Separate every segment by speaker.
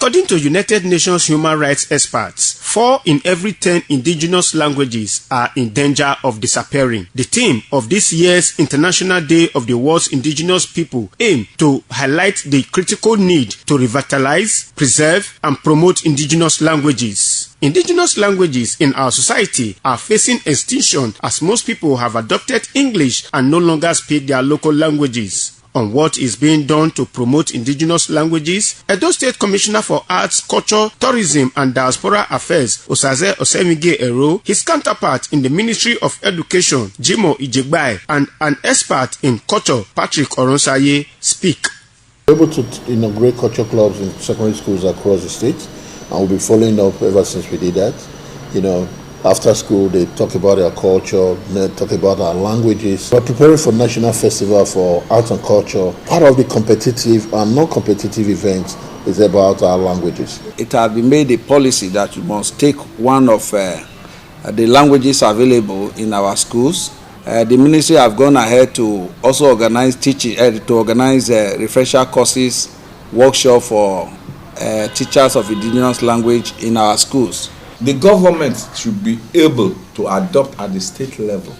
Speaker 1: According to United Nations human rights experts, 4 in every 10 indigenous languages are in danger of disappearing. The theme of this year's International Day of the World's Indigenous People aims to highlight the critical need to revitalize, preserve, and promote indigenous languages. Indigenous languages in our society are facing extinction as most people have adopted English and no longer speak their local languages. On what is being done to promote indigenous languages, Edo State Commissioner for Arts, Culture, Tourism and Diaspora Affairs, Osaze Osemige Ero, his counterpart in the Ministry of Education, Jimo Ijegbai, and an expert in culture, Patrick Oronsaye, speak.
Speaker 2: We're able to inaugurate culture clubs in secondary schools across the state, and we'll be following up ever since we did that. After school, they talk about their culture, they talk about our languages. We're preparing for National Festival for Arts and Culture. Part of the competitive and non-competitive events is about our languages.
Speaker 3: It has been made a policy that we must take one of the languages available in our schools. The ministry have gone ahead to also organize refresher courses, workshop for teachers of indigenous language in our schools.
Speaker 4: The government should be able to adopt at the state level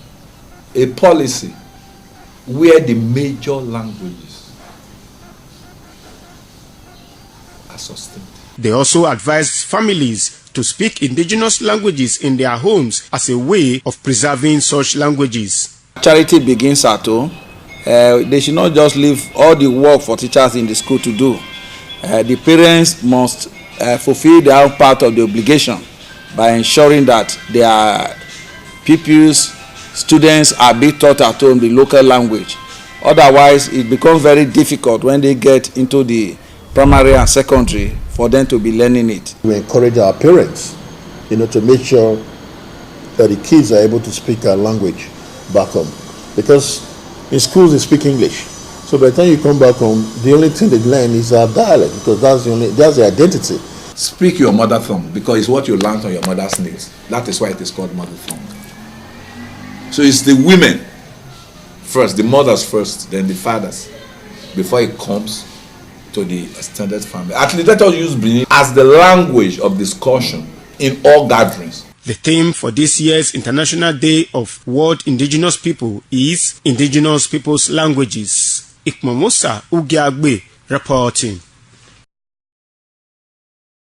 Speaker 4: a policy where the major languages are sustained.
Speaker 1: They also advised families to speak indigenous languages in their homes as a way of preserving such languages.
Speaker 3: Charity begins at home. They should not just leave all the work for teachers in the school to do. The parents must fulfill their part of the obligation by ensuring that their pupils, students are being taught at home the local language. Otherwise, it becomes very difficult when they get into the primary and secondary for them to be learning it.
Speaker 2: We encourage our parents, to make sure that the kids are able to speak their language back home. Because in schools they speak English. So by the time you come back home, the only thing they learn is our dialect, because that's the identity.
Speaker 4: Speak your mother tongue, because it's what you learned on your mother's knees. That is why it is called mother tongue. So it's the women first, the mothers first, then the fathers, before it comes to the extended family. At least let us use Benin as the language of discussion in all gatherings.
Speaker 1: The theme for this year's International Day of World Indigenous People is Indigenous Peoples' Languages. Ikmomosa Ugiagbe reporting.